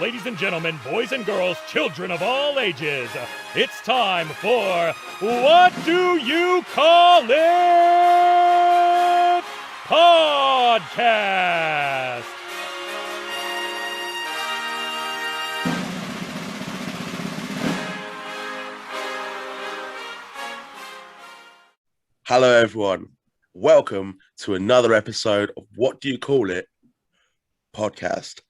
ladies and gentlemen, boys and girls, children of all ages. It's time for What Do You Call It? Podcast. Hello, everyone. Welcome to another episode of What Do You Call It? Podcast.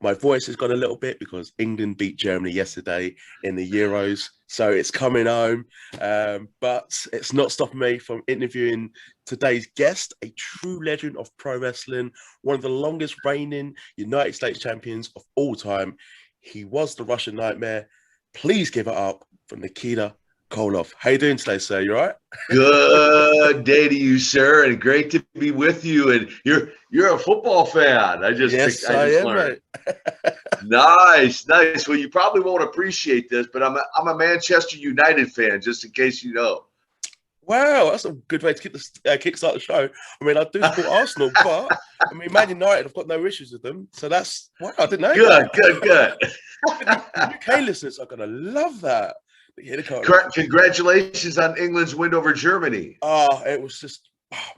My voice has gone a little bit because England beat Germany yesterday in the Euros, so it's coming home. But it's not stopping me from interviewing today's guest, a true legend of pro wrestling, one of the longest reigning United States champions of all time. He was the Russian Nightmare. Please give it up for Nikita Koloff. How you doing today, sir? You all right? Good day to you, sir, and great to be with you. And you're a football fan. I just am, learned. mate. Nice. Well, you probably won't appreciate this, but I'm a Manchester United fan, just in case you know. Wow, that's a good way to kickstart the show. I mean, I do support Arsenal, but I mean, Man United, I've got no issues with them. So that's wow, I didn't know. Good. The UK listeners are gonna love that. Congratulations on England's win over Germany. It was just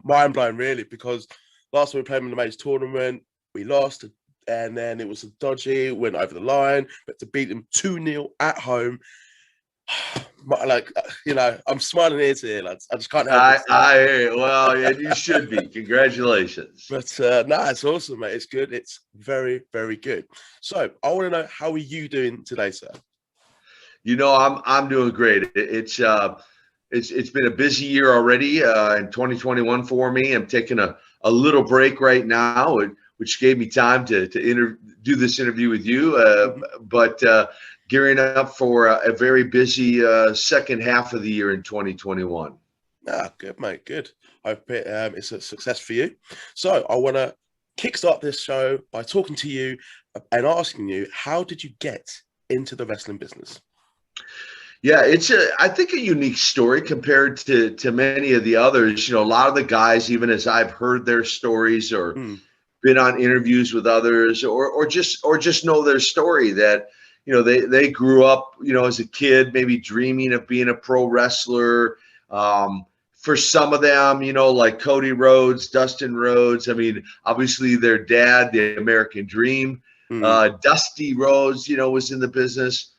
mind-blowing, really, because last time we played in the major tournament, we lost, and then it was a dodgy, went over the line, but to beat them 2-0 at home, I'm smiling ear to ear, lads. I just can't help it. Well, yeah, you should be. Congratulations. But it's awesome, mate. It's good. It's very, very good. So I want to know, how are you doing today, sir? You know, I'm doing great. It's been a busy year already in 2021 for me. I'm taking a little break right now, which gave me time to do this interview with you. But gearing up for a very busy second half of the year in 2021. Good, mate. Good. I hope it's a success for you. So I want to kickstart this show by talking to you and asking you, how did you get into the wrestling business? Yeah, it's I think a unique story compared to many of the others. You know, a lot of the guys, even as I've heard their stories or been on interviews with others, or just know their story, that, you know, they grew up, you know, as a kid, maybe dreaming of being a pro wrestler. For some of them, you know, like Cody Rhodes, Dustin Rhodes. I mean, obviously their dad, the American Dream, Dusty Rhodes, you know, was in the business.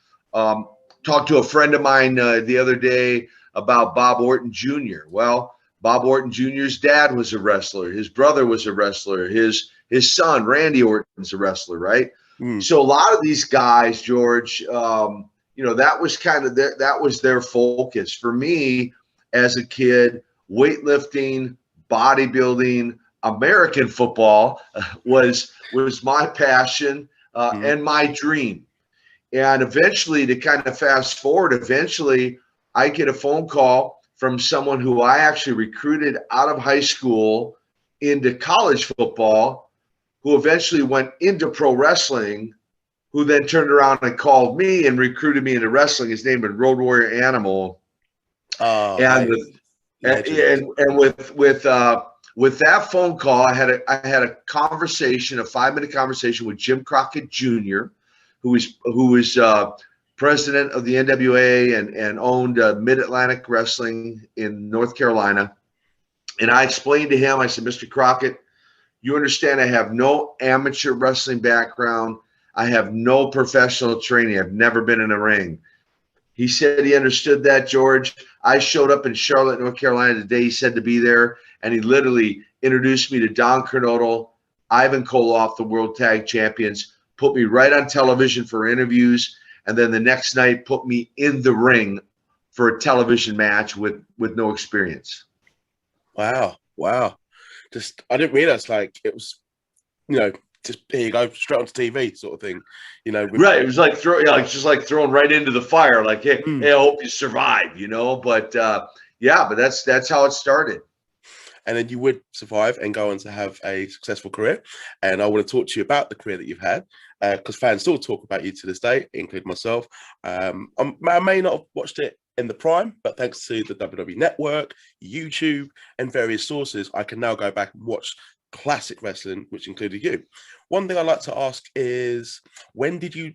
Talked to a friend of mine the other day about Bob Orton Jr. Well, Bob Orton Jr.'s dad was a wrestler. His brother was a wrestler. His son, Randy Orton's a wrestler, right? So a lot of these guys, George, you know, that was kind of that was their focus. For me, as a kid, weightlifting, bodybuilding, American football was my passion and my dream. And eventually, to kind of fast forward, I get a phone call from someone who I actually recruited out of high school into college football, who eventually went into pro wrestling, who then turned around and called me and recruited me into wrestling. His name was Road Warrior Animal. With that phone call, I had a conversation, a 5-minute conversation with Jim Crockett Jr., who was president of the NWA and owned Mid-Atlantic Wrestling in North Carolina. And I explained to him, I said, Mr. Crockett, you understand I have no amateur wrestling background. I have no professional training. I've never been in a ring. He said he understood that, George. I showed up in Charlotte, North Carolina the day he said to be there, and he literally introduced me to Don Kernodle, Ivan Koloff, the world tag champions, put me right on television for interviews, and then the next night put me in the ring for a television match with no experience. Wow. Just, I didn't realize, like, it was, you know, just here you go, straight onto TV sort of thing, you know. Right. It was like just like throwing right into the fire, like, hey, I hope you survive, you know. But but that's how it started. And then you would survive and go on to have a successful career. And I want to talk to you about the career that you've had, because fans still talk about you to this day, including myself. I may not have watched it in the prime, but thanks to the WWE Network, YouTube, and various sources, I can now go back and watch classic wrestling, which included you. One thing I'd like to ask is, when did you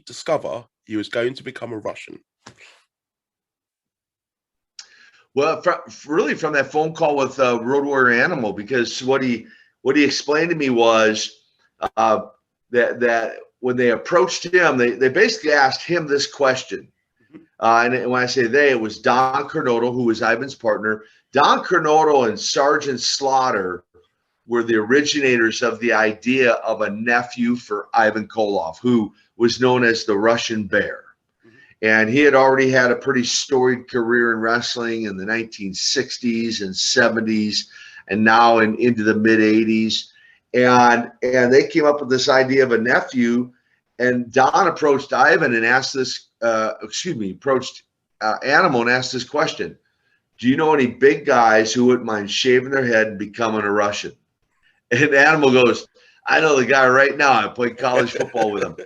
discover you was going to become a Russian? Well, really from that phone call with Road Warrior Animal, because what he explained to me was that when they approached him, they basically asked him this question. And when I say they, it was Don Cornotto, who was Ivan's partner. Don Cornotto and Sergeant Slaughter were the originators of the idea of a nephew for Ivan Koloff, who was known as the Russian Bear. And he had already had a pretty storied career in wrestling in the 1960s and 70s, and now into the mid 80s. And they came up with this idea of a nephew. And Don approached Ivan and asked this, approached Animal and asked this question: do you know any big guys who wouldn't mind shaving their head and becoming a Russian? And Animal goes, I know the guy right now. I played college football with him.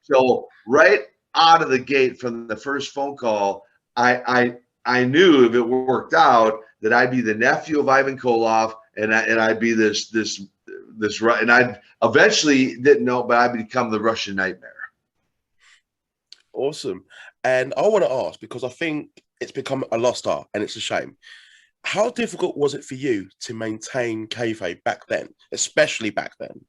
So right out of the gate from the first phone call, I knew if it worked out that I'd be the nephew of Ivan Koloff, and I'd be this, and I eventually didn't know, but I'd become the Russian Nightmare. Awesome. And I want to ask, because I think it's become a lost art, and it's a shame. How difficult was it for you to maintain kayfabe back then, especially back then?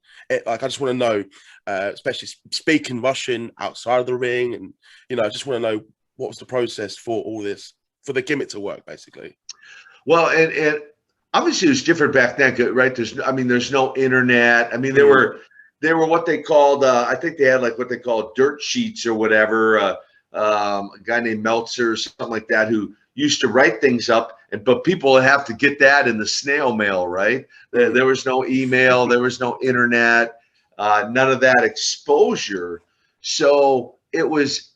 I just want to know, especially speaking Russian outside of the ring, and I just want to know what was the process for all this, for the gimmick to work, basically. Well, and obviously it was different back then, right? There's no internet. I mean, they were what they called, I think they had like what they called dirt sheets or whatever. A guy named Meltzer or something like that, who used to write things up, but people would have to get that in the snail mail, right? There was no email, there was no internet, none of that exposure. So it was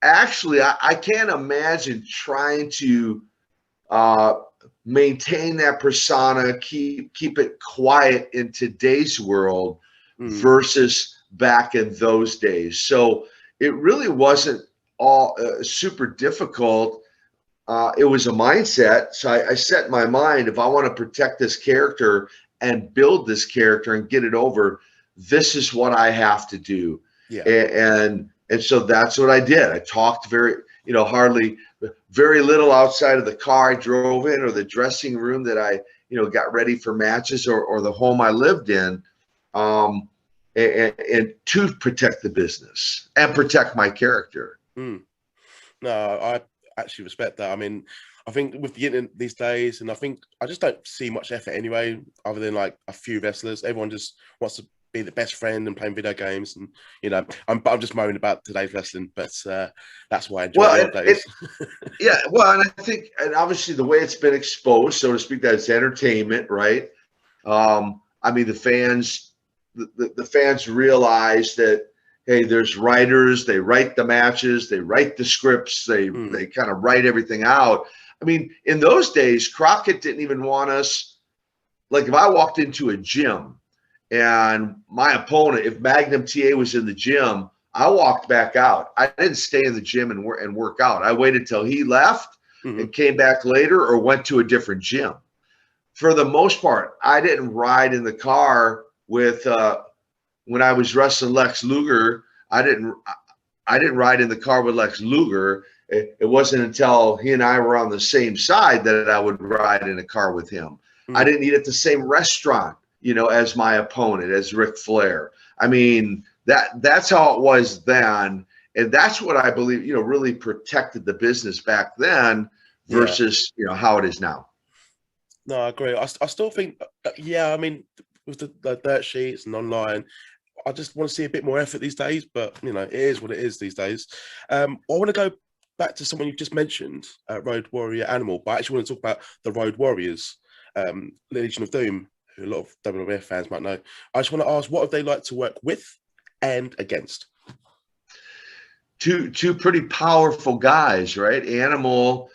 actually, I can't imagine trying to maintain that persona, keep it quiet in today's world versus back in those days. So it really wasn't all super difficult. It was a mindset. So I set in my mind, if I want to protect this character and build this character and get it over, this is what I have to do. Yeah. And so that's what I did. I talked very little outside of the car I drove in, or the dressing room that I, got ready for matches, or the home I lived in, and to protect the business and protect my character. No, I actually respect that. I mean, I think with the internet these days, and I just don't see much effort anyway, other than like a few wrestlers. Everyone just wants to be the best friend and playing video games, and I'm just moaning about today's wrestling, but that's why I enjoy the old days. Yeah, well, and I think, and obviously the way it's been exposed, so to speak, that it's entertainment, right? I mean, the fans realize that, hey, there's writers, they write the matches, they write the scripts, they kind of write everything out. I mean, in those days, Crockett didn't even want us, like if I walked into a gym and my opponent, if Magnum TA was in the gym, I walked back out. I didn't stay in the gym and work out. I waited till he left and came back later, or went to a different gym. For the most part, I didn't ride in the car with when I was wrestling Lex Luger. I didn't ride in the car with Lex Luger. It wasn't until he and I were on the same side that I would ride in a car with him. I didn't eat at the same restaurant, as my opponent, as Ric Flair. I mean, that's how it was then. And that's what I believe, really protected the business back then versus, how it is now. No, I agree. I still think, I mean, with the dirt sheets and online, I just want to see a bit more effort these days, but, it is what it is these days. I want to go back to someone you just mentioned, Road Warrior Animal, but I actually want to talk about the Road Warriors, Legion of Doom, who a lot of WWF fans might know. I just want to ask, what have they like to work with and against? Two pretty powerful guys, right? Animal,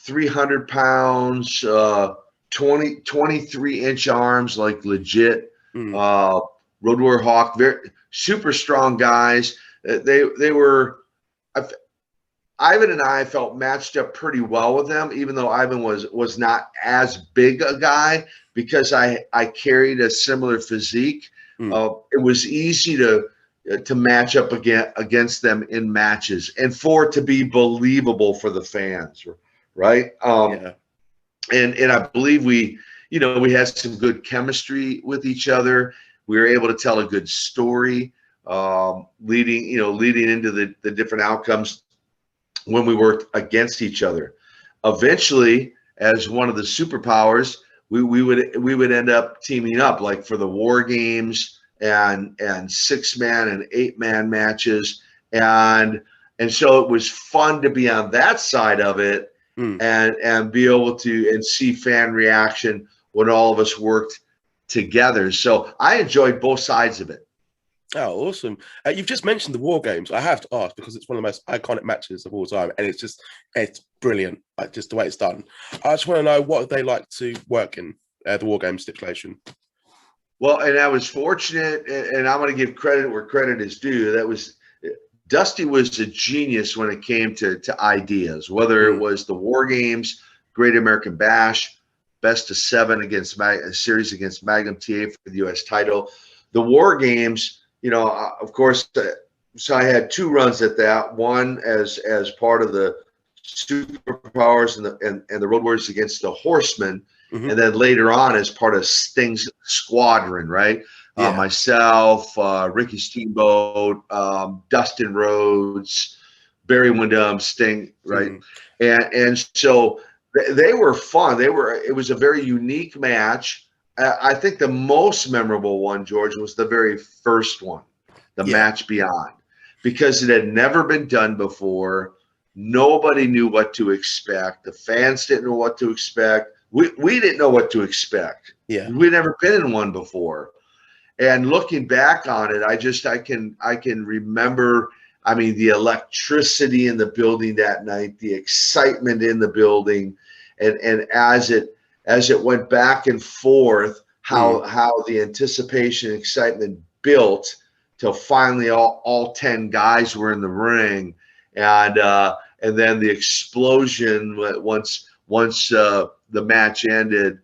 300 pounds, 23-inch arms, like legit. Road Warrior Hawk, very super strong guys. They were, Ivan and I felt matched up pretty well with them, even though Ivan was not as big a guy because I carried a similar physique. It was easy to match up against them in matches and for it to be believable for the fans, right? And I believe we had some good chemistry with each other. We were able to tell a good story, leading into the different outcomes when we worked against each other. Eventually, as one of the superpowers, we would end up teaming up, like for the War Games and 6-man and 8-man matches, and so it was fun to be on that side of it and be able to see fan reaction when all of us worked together. So I enjoyed both sides of it. Oh, awesome. You've just mentioned the War Games. I have to ask because it's one of the most iconic matches of all time. And it's brilliant, like just the way it's done. I just want to know, what they like to work in the War Games stipulation? Well, and I was fortunate, and I'm going to give credit where credit is due. Dusty was a genius when it came to ideas, whether it was the War Games, Great American Bash, best of 7 against a series against Magnum TA for the U.S. title. The War Games, of course, so I had 2 runs at that. One as part of the Superpowers and the Road Warriors against the Horsemen, and then later on as part of Sting's squadron, right? Yeah. Myself, Ricky Steamboat, Dustin Rhodes, Barry Windham, Sting, right? And so they were fun. It was a very unique match. I think the most memorable one, George, was the very first one, the Match Beyond, because it had never been done before. Nobody knew what to expect. The fans didn't know what to expect. We didn't know what to expect. Yeah, we'd never been in one before. And looking back on it, I can remember. I mean, the electricity in the building that night, the excitement in the building, and as it went back and forth, how the anticipation and excitement built till finally all 10 guys were in the ring, and then the explosion once the match ended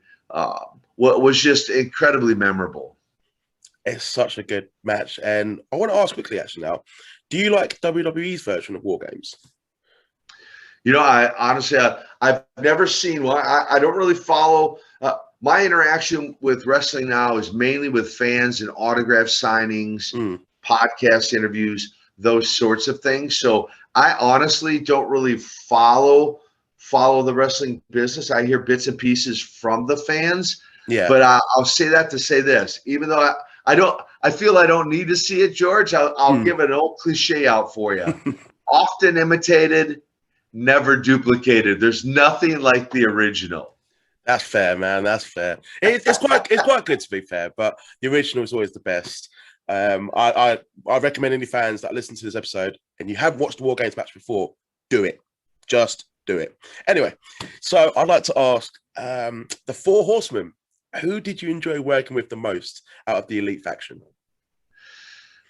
was just incredibly memorable. It's such a good match. And I want to ask quickly, actually, now, do you like WWE's version of War Games? I honestly, I've never seen one. I don't really follow. My interaction with wrestling now is mainly with fans and autograph signings, podcast interviews, those sorts of things. So I honestly don't really follow the wrestling business. I hear bits and pieces from the fans. Yeah. But I'll say that to say this, even though I feel I don't need to see it, George. I'll give an old cliche out for you. Often imitated, never duplicated. There's nothing like the original. That's fair, man. That's fair. It's quite good, to be fair, but the original is always the best. I recommend any fans that listen to this episode and you have watched the War Games match before, do it. Just do it. Anyway, so I'd like to ask the 4 Horsemen. Who did you enjoy working with the most out of the Elite faction?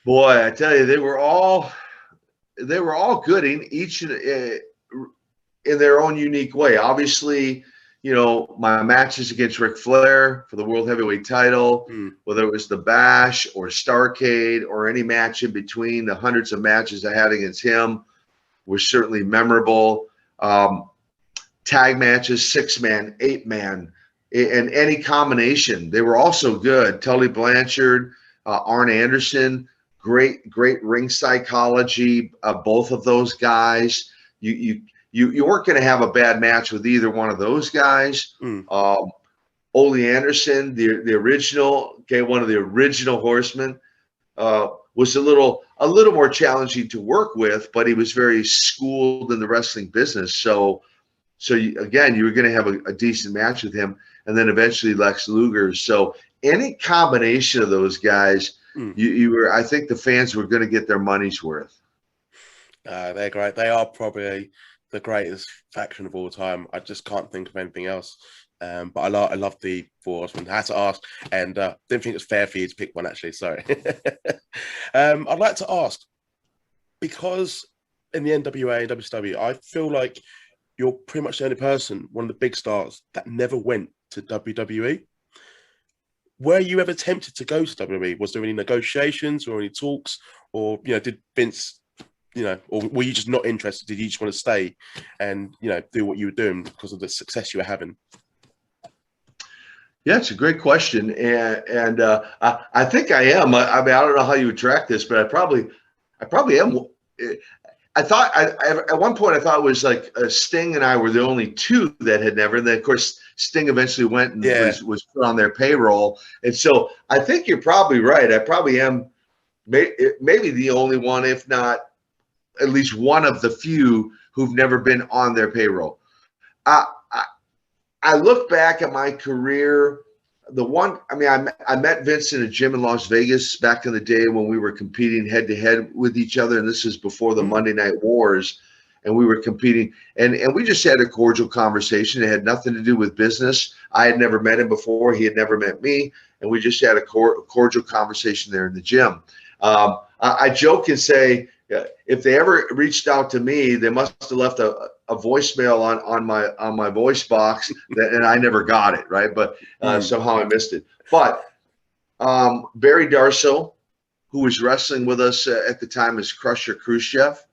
Boy, I tell you, they were all good in each in their own unique way. Obviously, my matches against Ric Flair for the World Heavyweight title, whether it was the Bash or StarrCade or any match in between, the hundreds of matches I had against him were certainly memorable. Tag matches, 6-man, 8-man, and any combination, they were also good. Tully Blanchard, Arn Anderson, great ring psychology. Both of those guys, you weren't going to have a bad match with either one of those guys. Ole Anderson, the original, one of the original Horsemen, was a little more challenging to work with, but he was very schooled in the wrestling business. So you were going to have a decent match with him. And then eventually Lex Luger. So any combination of those guys, I think the fans were going to get their money's worth. They're great. They are probably the greatest faction of all time. I just can't think of anything else. But I love the 4 Horsemen. I had to ask, and didn't think it was fair for you to pick one, actually. Sorry. I'd like to ask, because in the NWA and WCW, I feel like you're pretty much the only person, one of the big stars, that never went to WWE. Were you ever tempted to go to WWE? Was there any negotiations or any talks, or did Vince, or were you just not interested? Did you just want to stay and do what you were doing because of the success you were having? Yeah, it's a great question, and I think I am. I mean, I don't know how you would track this, but I probably am. I thought at one point I thought it was like Sting and I were the only two that had never. And then of course Sting eventually went and was put on their payroll. And so I think you're probably right. I probably am maybe the only one, if not at least one of the few who've never been on their payroll. I look back at my career. I met Vince in a gym in Las Vegas back in the day when we were competing head to head with each other. And this is before the Monday Night Wars. And we were competing and we just had a cordial conversation. It had nothing to do with business. I had never met him before. He had never met me. And we just had a cordial conversation there in the gym. I joke and say, if they ever reached out to me, they must have left a voicemail on my voice box and I never got it, right? But somehow I missed it. But Barry Darsow, who was wrestling with us at the time as Crusher Khrushchev,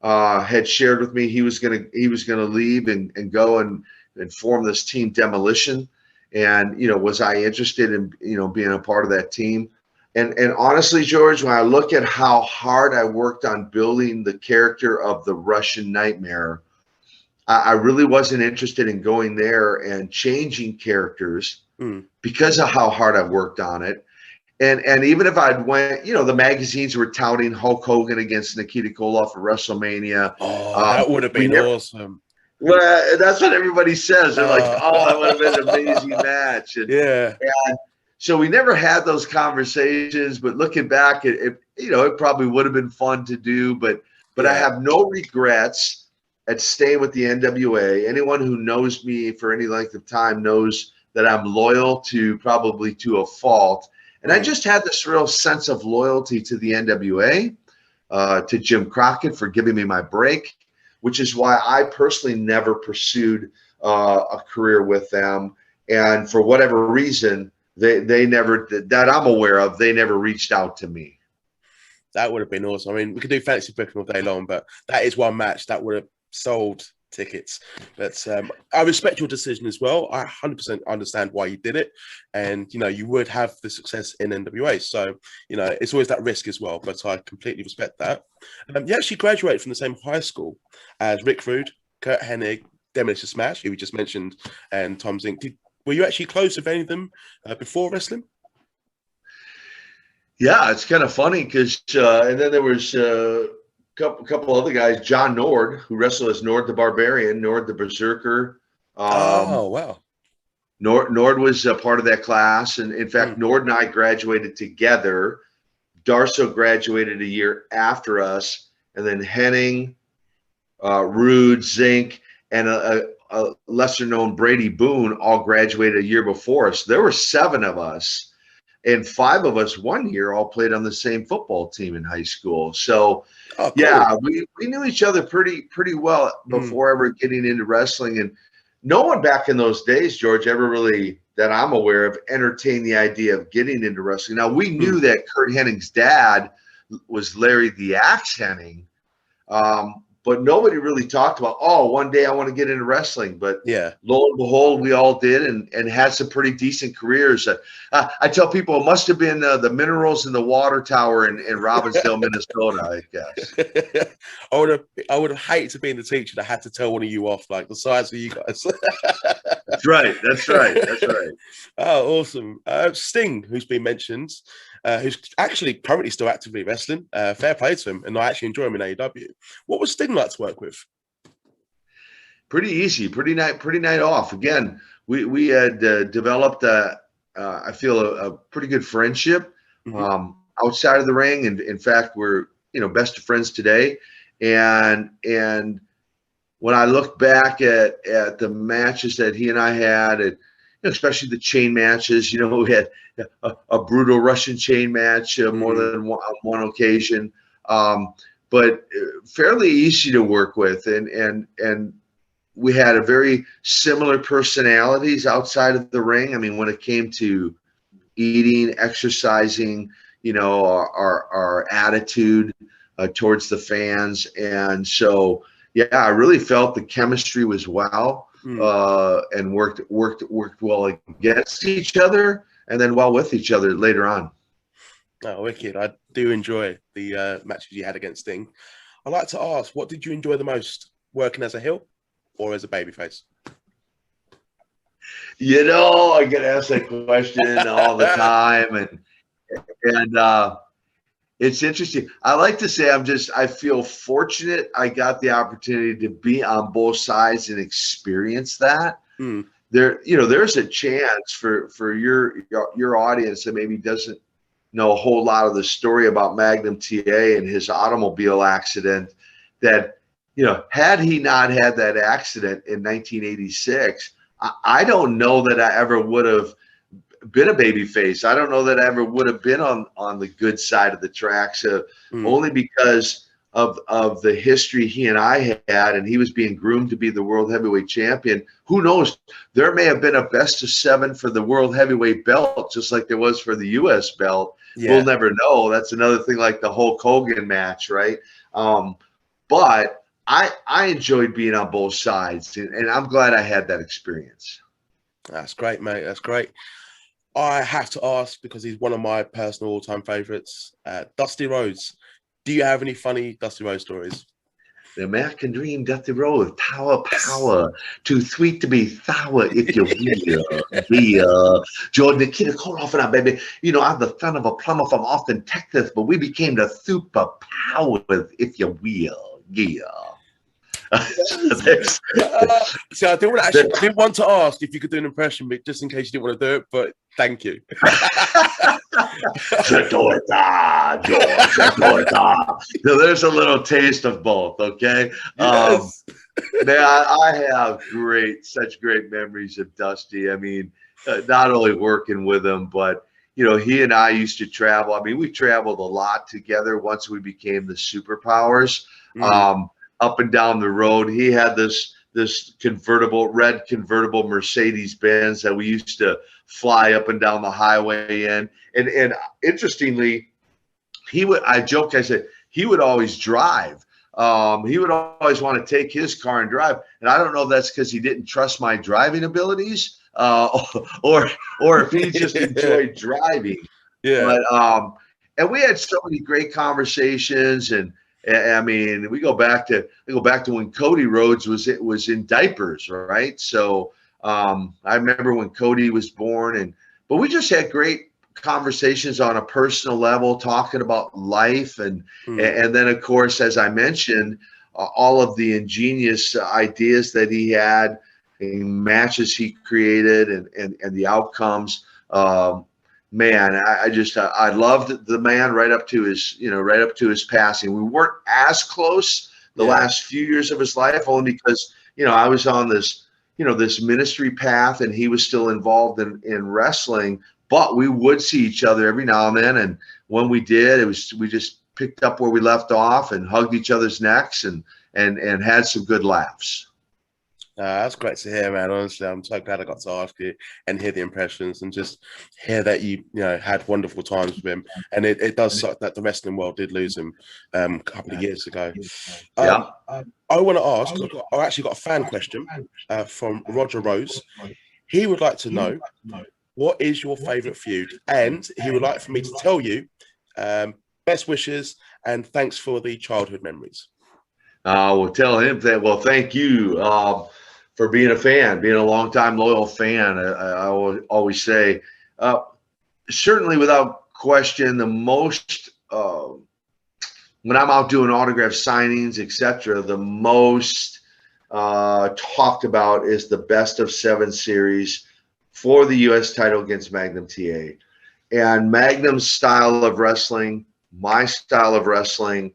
had shared with me he was gonna leave and go and form this team Demolition. And was I interested in being a part of that team? And honestly, George, when I look at how hard I worked on building the character of the Russian Nightmare, I really wasn't interested in going there and changing characters because of how hard I worked on it. And even if I'd went, the magazines were touting Hulk Hogan against Nikita Koloff at WrestleMania. Oh, that would have been awesome. Well, that's what everybody says. They're like, oh, that would have been an amazing match. And so we never had those conversations, but looking back, it probably would have been fun to do, but I have no regrets at staying with the NWA. Anyone who knows me for any length of time knows that I'm loyal probably to a fault. And I just had this real sense of loyalty to the NWA, to Jim Crockett for giving me my break, which is why I personally never pursued a career with them. And for whatever reason, they never, that I'm aware of, they never reached out to me. That would have been awesome. I mean, we could do fantasy booking all day long, but that is one match that would have sold tickets. But I respect your decision as well. I 100% understand why you did it. And, you would have the success in NWA. So, it's always that risk as well. But I completely respect that. You actually graduated from the same high school as Rick Rude, Kurt Hennig, Demolition Smash, who we just mentioned, and Tom Zinc. Were you actually close with any of them before wrestling? Yeah, it's kind of funny because, and then there was a couple other guys, John Nord, who wrestled as Nord the Barbarian, Nord the Berserker. Oh, wow. Nord was a part of that class. And in fact, Nord and I graduated together. Darsow graduated a year after us. And then Henning, Rude, Zinc, and a lesser-known Brady Boone all graduated a year before us. There were 7 of us, and 5 of us one year all played on the same football team in high school. So, cool. Yeah, we knew each other pretty well before ever getting into wrestling. And no one back in those days, George, ever really, that I'm aware of, entertained the idea of getting into wrestling. Now, we knew that Kurt Hennig's dad was Larry the Axe Hennig, but nobody really talked about, one day I want to get into wrestling. But lo and behold, we all did and had some pretty decent careers. I tell people it must have been the minerals in the water tower in Robbinsdale, Minnesota, I guess. I would have hated to be the teacher that had to tell one of you off, like the size of you guys. That's right. Oh, awesome. Sting, who's been mentioned, who's actually currently still actively wrestling. Fair play to him, and I actually enjoy him in AEW. What was Sting like to work with? Pretty easy, pretty night off. Again, we had developed I feel a pretty good friendship outside of the ring, and in fact, we're best of friends today. And when I look back at the matches that he and I had, and especially the chain matches, we had a brutal Russian chain match more than one occasion. but fairly easy to work with, and we had a very similar personalities outside of the ring. I mean, when it came to eating, exercising, you know, our attitude towards the fans. And so, yeah, I really felt the chemistry was well, and worked well against each other, and then well with each other later on. Oh, wicked. I do enjoy the matches you had against Sting. I'd like to ask, what did you enjoy the most, working as a heel or as a babyface? You know, I get asked that question all the time, and it's interesting. I like to say I feel fortunate I got the opportunity to be on both sides and experience that. There, you know, there's a chance for your audience that maybe doesn't know a whole lot of the story about Magnum TA and his automobile accident, that, you know, had he not had that accident in 1986, I don't know that I ever would have been a babyface. I don't know that I ever would have been on the good side of the tracks, only because of the history he and I had, and he was being groomed to be the world heavyweight champion. Who knows? There may have been a best of 7 for the world heavyweight belt, just like there was for the U.S. belt. Yeah. We'll never know. That's another thing, like the Hulk Hogan match, right? But I enjoyed being on both sides, and I'm glad I had that experience. That's great, mate. That's great. I have to ask, because he's one of my personal all-time favorites, Dusty Rhodes. Do you have any funny Dusty Rhodes stories? The American Dream, Dusty Rhodes, Tower Power, too sweet to be sour, if you will. Yeah. Jordan, Nikita Koloff and I, baby. You know, I'm the son of a plumber from Austin, Texas, but we became the super powers, if you will. Yeah. So I didn't want to ask if you could do an impression, but just in case you didn't want to do it, but thank you. So there's a little taste of both, okay? Yes. Man, I have such great memories of Dusty. I mean, not only working with him, but, you know, he and I used to travel. I mean, we traveled a lot together once we became the Superpowers. Up and down the road, he had this red convertible Mercedes Benz that we used to fly up and down the highway in. And interestingly, I said he would always drive. He would always want to take his car and drive. And I don't know if that's because he didn't trust my driving abilities, or if he just enjoyed driving. Yeah. But and we had so many great conversations, and I mean, we go back to when Cody Rhodes was in diapers, right? So I remember when Cody was born, but we just had great conversations on a personal level, talking about life, and then, of course, as I mentioned, all of the ingenious ideas that he had, and matches he created, and the outcomes. Man, I loved the man right up to his passing. We weren't as close the last few years of his life, only because, you know, I was on this ministry path, and he was still involved in wrestling. But we would see each other every now and then, and when we did, we just picked up where we left off and hugged each other's necks and had some good laughs. That's great to hear, man. Honestly, I'm so glad I got to ask you and hear the impressions, and just hear that you had wonderful times with him. And it does suck that the wrestling world did lose him a couple of years ago. I want to ask, I actually got a fan question from Roger Rose. He would like to know, what is your favorite feud? And he would like for me to tell you best wishes and thanks for the childhood memories. We'll tell him that. Well, thank you for being a fan, being a longtime loyal fan. I always say, certainly without question, the most when I'm out doing autograph signings, etc., the most talked about is the best of 7 series for the U.S. title against Magnum TA. And Magnum's style of wrestling, my style of wrestling,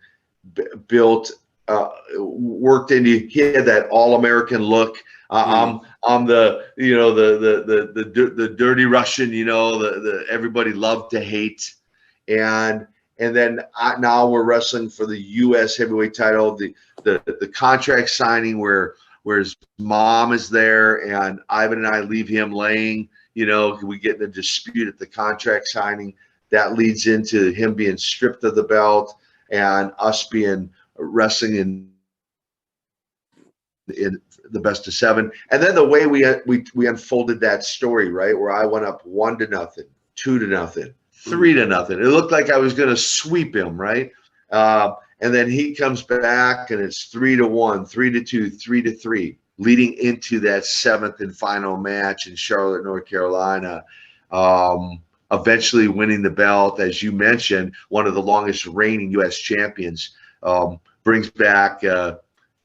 worked into. He had that all-American look. I'm the the dirty Russian, the everybody loved to hate, and and then now we're wrestling for the U.S. heavyweight title. The contract signing where his mom is there, and Ivan and I leave him laying. We get in a dispute at the contract signing. That leads into him being stripped of the belt and us being wrestling in the best of 7. And then the way we unfolded that story, right, where I went up 1-0, 2-0, 3-0. It looked like I was going to sweep him, right? And then he comes back and it's 3-1, 3-2, 3-3, leading into that 7th and final match in Charlotte, North Carolina. Eventually winning the belt, as you mentioned, one of the longest reigning U.S. champions, brings back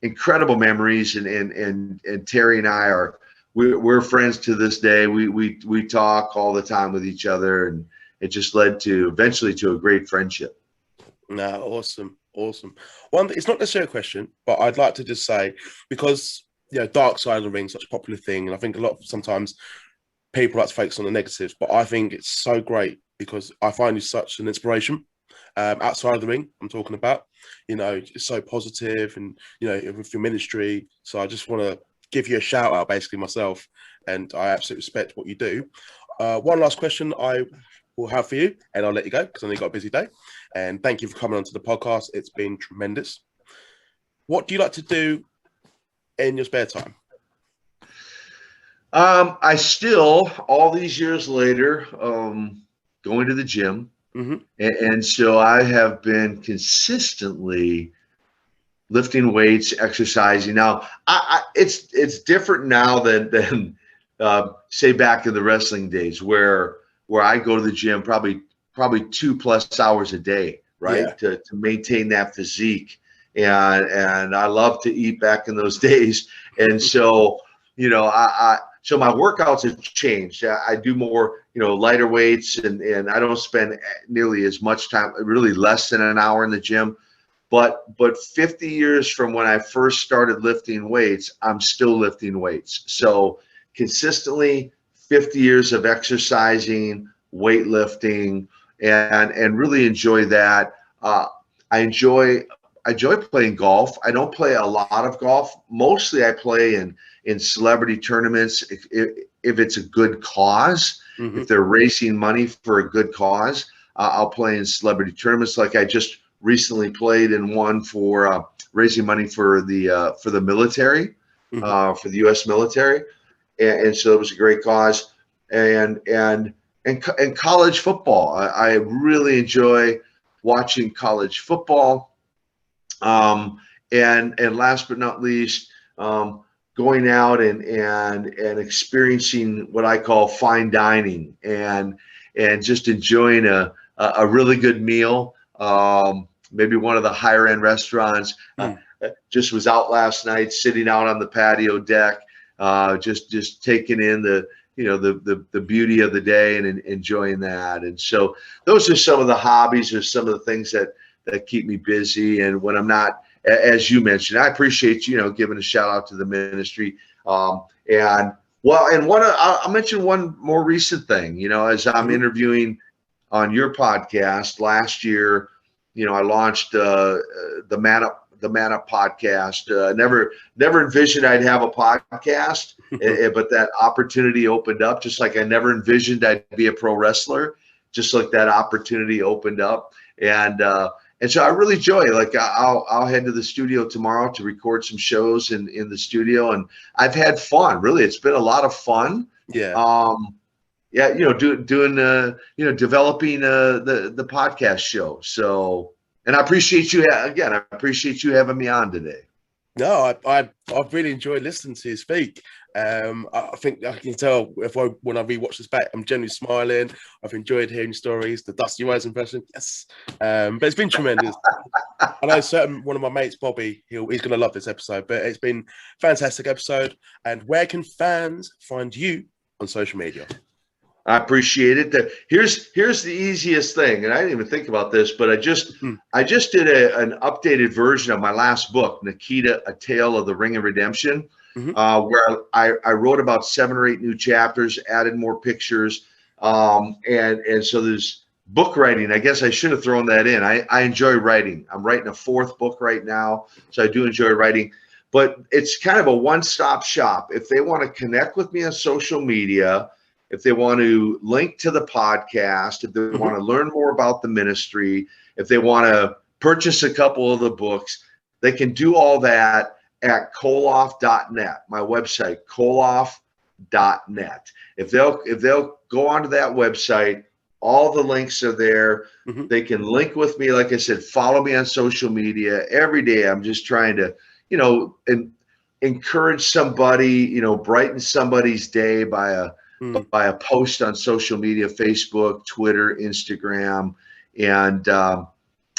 incredible memories. And Terry and I we're friends to this day. We talk all the time with each other, and it just led to eventually to a great friendship. No, awesome. It's not necessarily a question, but I'd like to just say, because dark side of the ring is such a popular thing, and I think sometimes people like to focus on the negatives, but I think it's so great because I find you such an inspiration outside of the ring. I'm talking about, it's so positive, and with your ministry. So I just want to give you a shout out, basically myself, and I absolutely respect what you do. One last question I will have for you, and I'll let you go because I know you've got a busy day. And thank you for coming onto the podcast. It's been tremendous. What do you like to do in your spare time? I still, all these years later, going to the gym. Mm-hmm. And so I have been consistently lifting weights, exercising. Now, it's different now than say back in the wrestling days where I go to the gym probably 2+ hours a day, right? Yeah. To maintain that physique. And I love to eat back in those days. And so, so my workouts have changed. I do more, lighter weights, and I don't spend nearly as much time, really less than an hour in the gym. But 50 years from when I first started lifting weights, I'm still lifting weights. So consistently 50 years of exercising, weightlifting, and really enjoy that. I enjoy playing golf. I don't play a lot of golf. Mostly I play in celebrity tournaments if it's a good cause. Mm-hmm. If they're raising money for a good cause, I'll play in celebrity tournaments. Like I just recently played in one for raising money for the military, Mm-hmm. for the U.S. military, and so it was a great cause. And college football, I really enjoy watching college football. And last but not least, going out and experiencing what I call fine dining and just enjoying a really good meal. Maybe one of the higher end restaurants. Just was out last night, sitting out on the patio deck, just taking in the beauty of the day and enjoying that. And so those are some of the hobbies, or some of the things that keep me busy. And when I'm not, as you mentioned, I appreciate giving a shout out to the ministry. I'll mention one more recent thing. As I'm interviewing on your podcast last year, I launched the Man Up podcast. Never envisioned I'd have a podcast, but that opportunity opened up. Just like I never envisioned I'd be a pro wrestler, just like that opportunity opened up. And so I really enjoy it. Like I'll head to the studio tomorrow to record some shows in the studio, and I've had fun. Really, it's been a lot of fun. Yeah. Doing developing the podcast show. So, and I appreciate you again. I appreciate you having me on today. No, I've really enjoyed listening to you speak. I think I can tell when I rewatch this back, I'm generally smiling. I've enjoyed hearing stories, the Dusty Rhodes impression, yes. But it's been tremendous. I know one of my mates, Bobby, he's going to love this episode. But it's been a fantastic episode. And where can fans find you on social media? I appreciate it. Here's the easiest thing, and I didn't even think about this, but I just did an updated version of my last book, Nikita, A Tale of the Ring of Redemption, where I wrote about 7 or 8 new chapters, added more pictures, and so there's book writing. I guess I should have thrown that in. I enjoy writing. I'm writing a 4th book right now, so I do enjoy writing. But it's kind of a one-stop shop. If they want to connect with me on social media, if they want to link to the podcast, if they want to learn more about the ministry, if they want to purchase a couple of the books, they can do all that at koloff.net, my website, koloff.net. If they'll go onto that website, all the links are there. They can link with me. Like I said, follow me on social media. Every day I'm just trying to, encourage somebody, brighten somebody's day by a post on social media, Facebook, Twitter, Instagram, and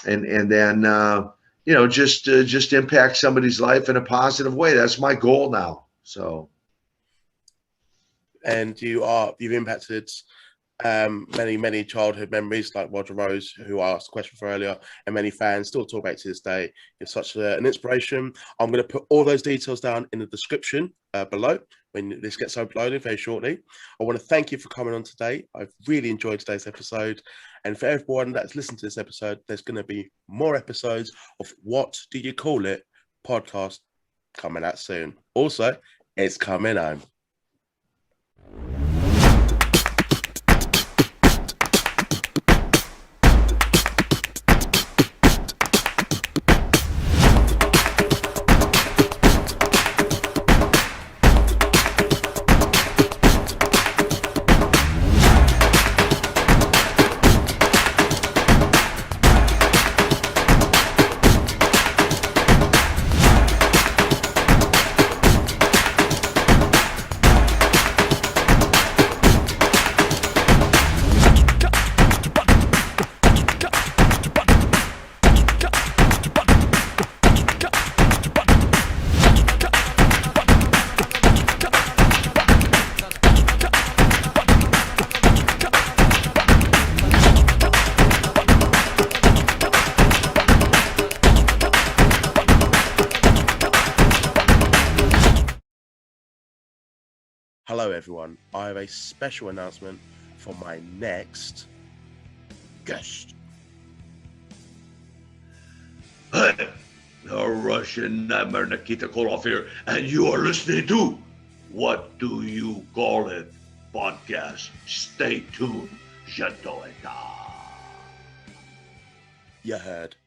then just impact somebody's life in a positive way. That's my goal now. So, and you've impacted many childhood memories, like Roger Rhodes, who I asked the question for earlier, and many fans still talk about to this day. You're such an inspiration. I'm going to put all those details down in the description below when this gets uploaded very shortly. I want to thank you for coming on today. I've really enjoyed today's episode. And for everyone that's listened to this episode, there's going to be more episodes of What Do You Call It podcast coming out soon. Also, it's coming home. Hello everyone, I have a special announcement for my next guest. Hi, the Russian nightmare Nikita Koloff here, and you are listening to What Do You Call It podcast. Stay tuned, Jatoeta. You heard.